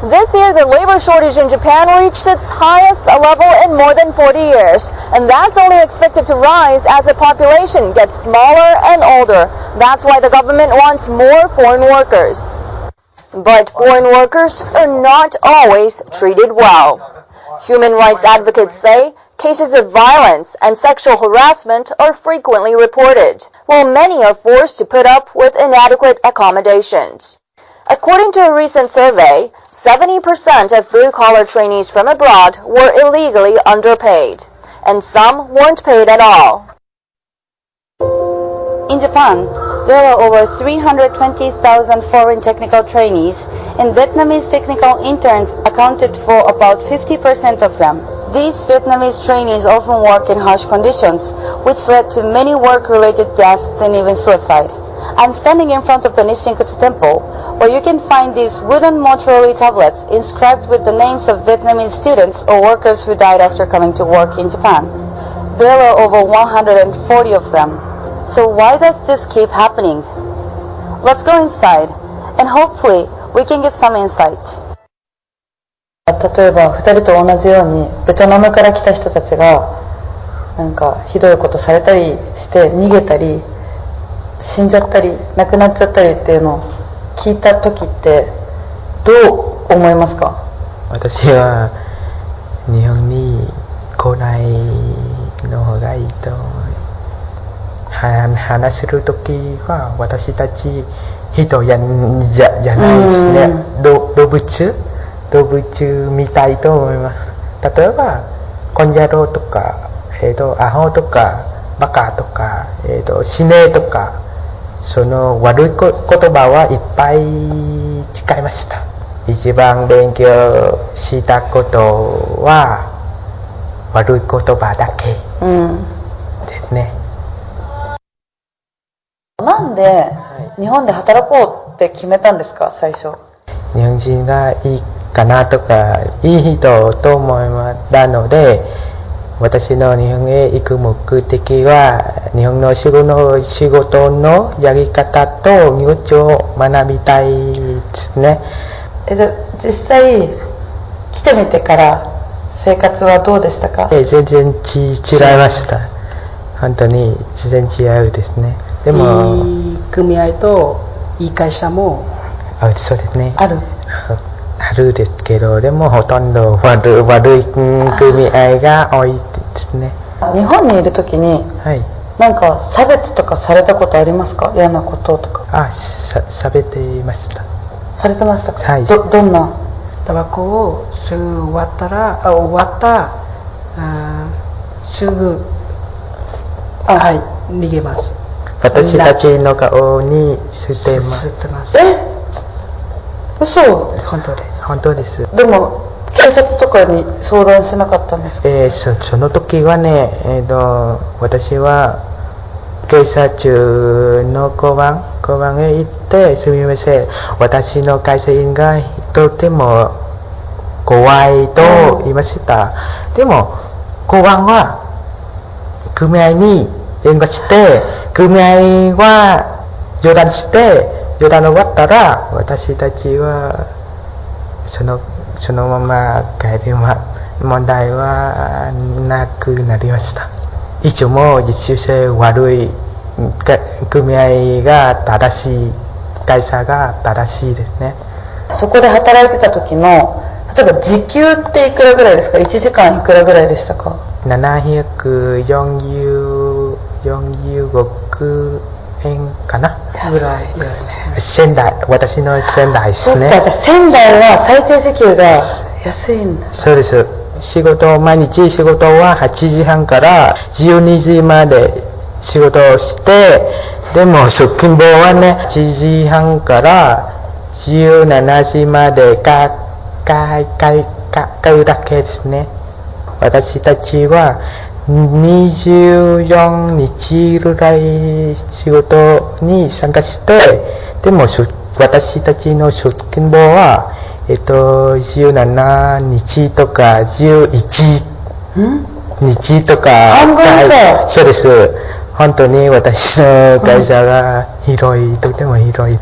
This year, the labor shortage in Japan reached its highest level in more than 40 years, and that's only expected to rise as the population gets smaller and older. That's why the government wants more foreign workers. But foreign workers are not always treated well. Human rights advocates say cases of violence and sexual harassment are frequently reported, while many are forced to put up with inadequate accommodations. According to a recent survey, 70% of blue-collar trainees from abroad were illegally underpaid, and some weren't paid at all. In Japan, there are over 320,000 foreign technical trainees, and Vietnamese technical interns accounted for about 50% of them. These Vietnamese trainees often work in harsh conditions, which led to many work-related deaths and even suicide. I'm standing in front of the Nishinkutsu temple, where you can find these wooden Motorola tablets inscribed with the names of Vietnamese students or workers who died after coming to work in Japan. There are over 140 of them. So why does this keep happening? Let's go inside, and hopefully we can get some insight. 例えば2人と同じようにベトナムから来た人たちがなんかひどいことされたりして逃げたり死んじゃったり亡くなっちゃったりっていうのを聞いた時ってどう思いますか？私は日本に来ないの方がいいと話する時は私たち人じゃないですね、動物みたいと思います。例えばコンジャロとか、アホとかバカとか、死ねとかその悪い言葉はいっぱい使いました。一番勉強したことは悪い言葉だけですね。なんで日本で働こうって決めたんですか、最初？日本人がいいかなとかいい人と思ったので、私の日本へ行く目的は日本の仕事のやり方と技術を学びたいですね。実際来てみてから生活はどうでしたか？全然違いました。本当に全然違うですね。でもいい組合といい会社もそうですね。あるですけど、でもほとんど悪い組合が多いですね。日本にいるときに、なんか差別とかされたことありますか？嫌なこととか。されていました。されてましたか？はい。どんな？タバコを吸う終わったすぐ逃げます。私たちの顔に吸ってます。嘘？本当です。でも警察とかに相談しなかったんですか？その時はね、私は警察の交番へ行ってすみません、私の会社員がとても怖いと言いました。でも交番は組合に電話して組合は予断終わったら私たちはそのまま帰ります。問題はなくなりました。いつも実習生悪い組合が正しい、会社が正しいですね。そこで働いてた時の例えば時給っていくらぐらいですか？1時間いくらぐらいでしたか？745円かなぐらいですね。仙台、私の仙台ですね。そっか、じゃあ仙台は最低時給が安いんだ。そうです。毎日仕事は8時半から12時まで仕事をして、でも出勤簿はね、8時半から17時まで買うだけですね。私たちは24日ぐらい仕事に参加して、でも私たちの出勤簿は17日とか11日とか。半分か。そうです。本当に私の会社が広い、とても広い。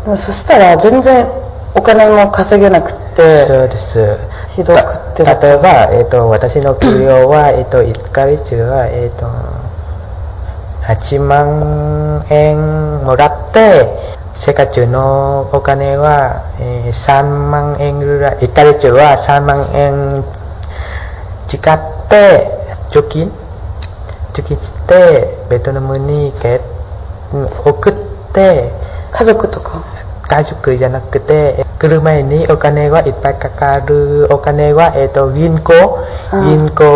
でもそしたら全然お金も稼げなくてそうです。ひどくって例えば、私の給料は、1ヶ月は、8万円もらって、生活のお金は、3万円ぐらい、1ヶ月は3万円使って貯金してベトナムに送って、家族とか家族じゃなくて来る前にお金はいっぱいかかるお金は、銀行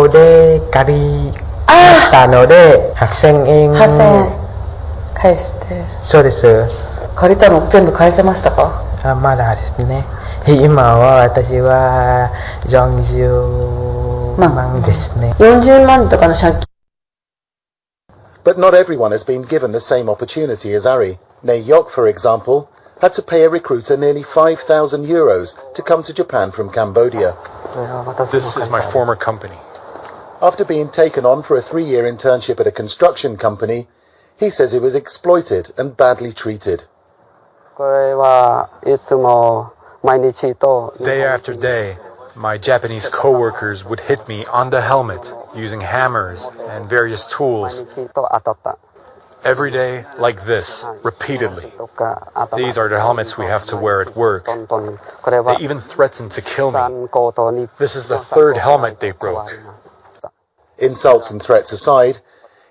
で借りましたので8000円返して。そうです。借りたの全部返せましたか？まだですね。今は私は40万ですね。40万とかの借金。But not everyone has been given the same opportunity as Ari. Nay Yok, for example, had to pay a recruiter nearly 5,000 euros to come to Japan from Cambodia. This is my former company. After being taken on for a 3-year internship at a construction company, he says he was exploited and badly treated. Day after day, my Japanese co-workers would hit me on the helmet using hammers and various tools. Every day, like this, repeatedly. These are the helmets we have to wear at work. They even threatened to kill me. This is the 3rd helmet they broke. Insults and threats aside,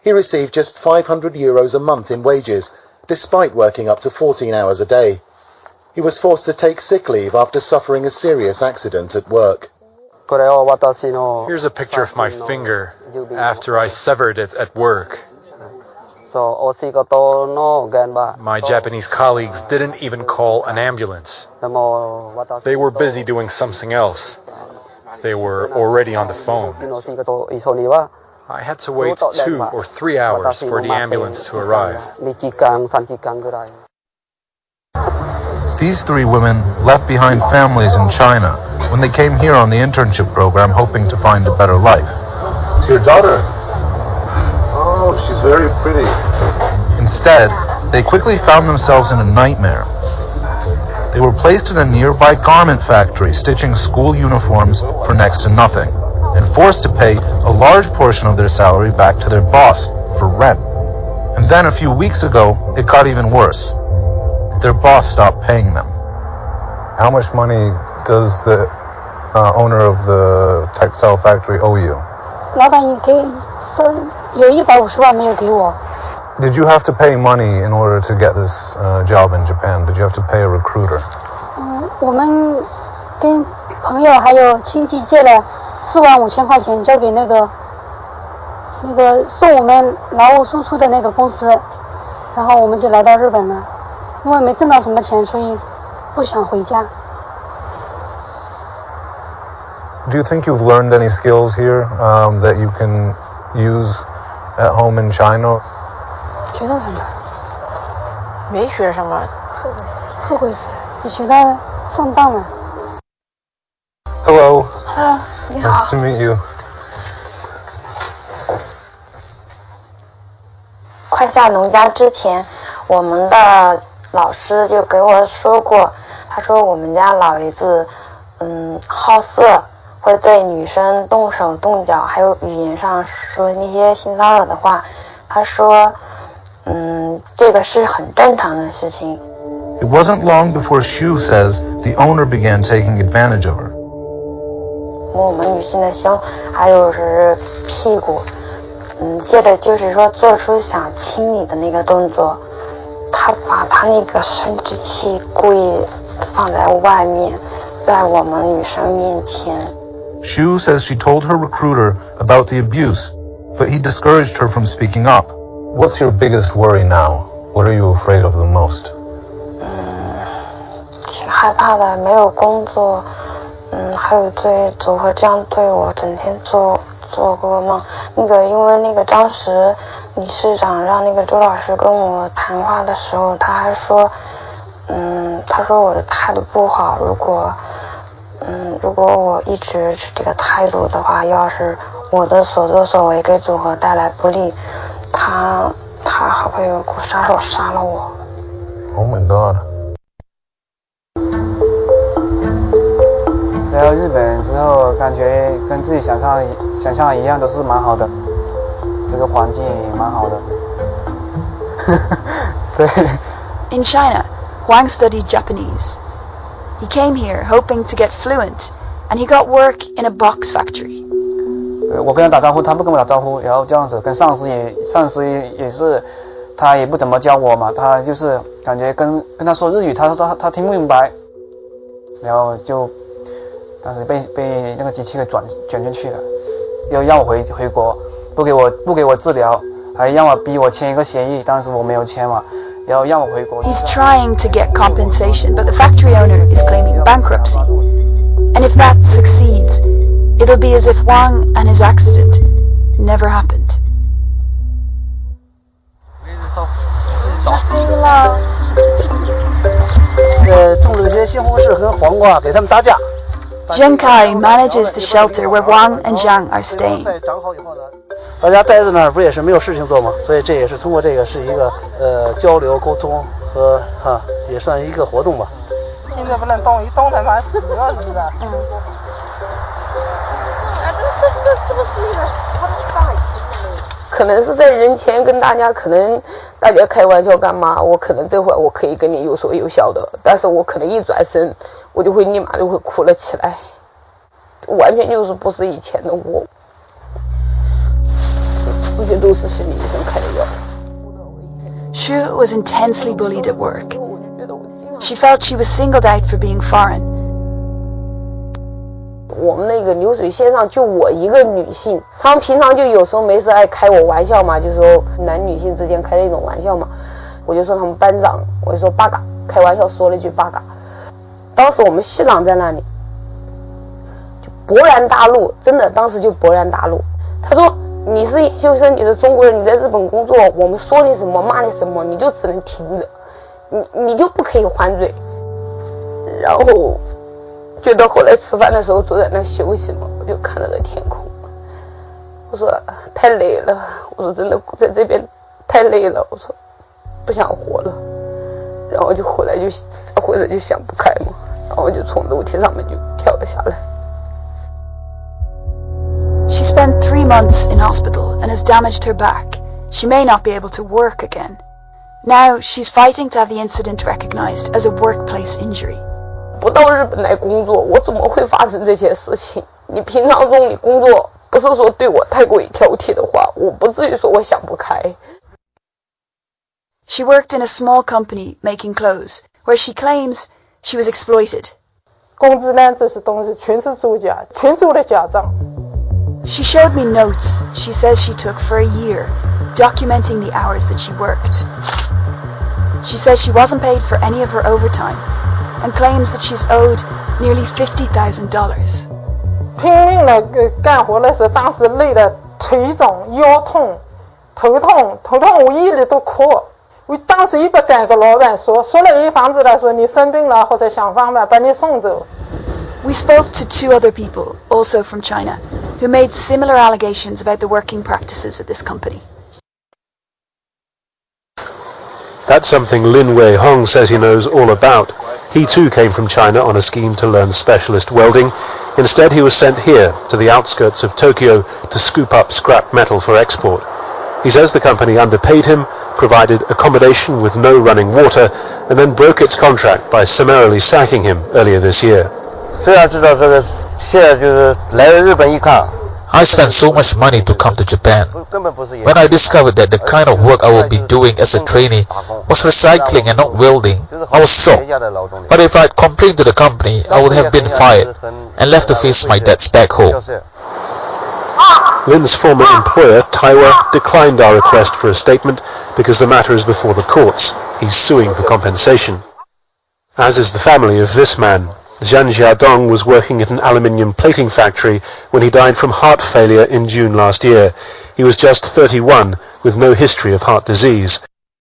he received just 500 euros a month in wages, despite working up to 14 hours a day. He was forced to take sick leave after suffering a serious accident at work. Here's a picture of my finger after I severed it at work. My Japanese colleagues didn't even call an ambulance. They were busy doing something else. They were already on the phone. I had to wait 2 or 3 hours for the ambulance to arrive. These 3 women left behind families in China when they came here on the internship program hoping to find a better life. It's your daughter. Oh, she's very pretty. Instead, they quickly found themselves in a nightmare. They were placed in a nearby garment factory stitching school uniforms for next to nothing, and forced to pay a large portion of their salary back to their boss for rent. And then a few weeks ago, it got even worse. Their boss stopped paying them. How much money does the owner of the textile factory owe you? Did you have to pay money in order to get this job in Japan? Did you have to pay a recruiter? 我们跟朋友还有亲戚借了45000块钱，交给那个送我们劳务输出的那个公司，然后我们就来到日本了。因为没挣到什么钱，所以不想回家。Do you think you've learned any skills here that you can use at home in China? 学到什么？没学什么。后悔死了，只学到上当了。Hello. Hello. Nice to meet you. 快下农家之前，我们的老师就给我说过，他说我们家老爷子好色，会对女生动手动脚，还有语言上说那些性骚扰的话。他说这个是很正常的事情。 It wasn't long before Shu says the owner began taking advantage of her. 摸我们女性的胸，还有是屁股，接着就是说做出想亲你的那个动作。他把他那个生殖器故意放在外面，在我们女生面前。Shu says she told her recruiter about the abuse, but he discouraged her from speaking up. What's your biggest worry now? What are you afraid of the most? 挺害怕的，没有工作，还有对组合这样对我，整天做噩梦。因为那个当时理事长让那个周老师跟我谈话的时候，他还说，他说我的态度不好，如果我一直是这个态度的话，要是我的所作所为给组合带来不利，他还会杀手杀了我。Oh my god. 到日本之后，感觉跟自己想象的一样，都是蛮好的，这个环境也蛮好的。对。In China, Huang studied Japanese. He came here hoping to get fluent, and he got work in a box factory. 我跟他打招呼，他不跟我打招呼，然后这样子跟上司也是，他也不怎么教我嘛，他就是感觉跟他说日语，他说他听不明白，然后就当时被那个机器给卷进去了，要让我回国，不给我治疗，还逼我签一个协议，当时我没有签嘛，然后让我回国。He's trying to get compensation, but the factory owner is claiming bankruptcy, and if that succeeds, it'll be as if Wang and his accident never happened. 种了些西红柿和黄瓜，给他们搭架。Zheng Kai manages the shelter where Wang and Zhang are staying. 长好以后呢，大家待在那儿不也是没有事情做吗？所以这也是通过这个是一个交流沟通和也算一个活动吧。现在不能动，一动他妈死了，是不是？嗯。这不是那个他们大爷。可能是在人前跟大家开玩笑干嘛，我可能这会儿我可以跟你有说有笑的，但是我可能一转身我就会立马就会哭了起来，完全就是不是以前的我，这些都是心理医生开的药。Shu was intensely bullied at work. She felt she was singled out for being foreign. 我们那个流水线上就我一个女性，他们平常就有时候没事爱开我玩笑嘛，就是说男女性之间开的一种玩笑嘛，我就说他们班长，我就说八嘎，开玩笑说了一句八嘎。当时我们系长在那里，就勃然大怒，真的当时就勃然大怒。他说你是研究生，你是中国人，你在日本工作，我们说你什么骂你什么，你就只能听着，你就不可以还嘴。然后觉得后来吃饭的时候坐在那休息嘛，我就看了个天空，我说太累了，我说真的在这边太累了，我说不想活了，然后就回来就想不开嘛，然后就从楼梯上面就跳了下来。She spent 3 months in hospital and has damaged her back. She may not be able to work again. Now she's fighting to have the incident recognized as a workplace injury. 不到日本来工作，我怎么会发生这些事情？你平常中你工作不是说对我太过于挑剔的话，我不至于说我想不开。She worked in a small company making clothes, where she claims she was exploited. 工资呢，这些东西全是作假，全是我的假账。She showed me notes she says she took for a year, documenting the hours that she worked. She says she wasn't paid for any of her overtime, and claims that she's owed nearly $50,000. 拼命的干活的时候，当时累的腿肿、腰痛、头痛，我夜里都哭。我当时也不敢跟老板说了一房子来说你生病了，或者想方法把你送走。We spoke to 2 other people, also from China, who made similar allegations about the working practices at this company. That's something Lin Wei Hong says he knows all about. He too came from China on a scheme to learn specialist welding. Instead, he was sent here, to the outskirts of Tokyo, to scoop up scrap metal for export. He says the company underpaid him, provided accommodation with no running water, and then broke its contract by summarily sacking him earlier this year. I spent so much money to come to Japan. When I discovered that the kind of work I would be doing as a trainee was recycling and not welding, I was shocked. But if I had complained to the company, I would have been fired and left to face my debts back home. Lin's former employer, Taiwa, declined our request for a statement because the matter is before the courts. He's suing for compensation. As is the family of this man. Zhang Xiaodong was working at an aluminium plating factory when he died from heart failure in June last year. He was just 31, with no history of heart disease.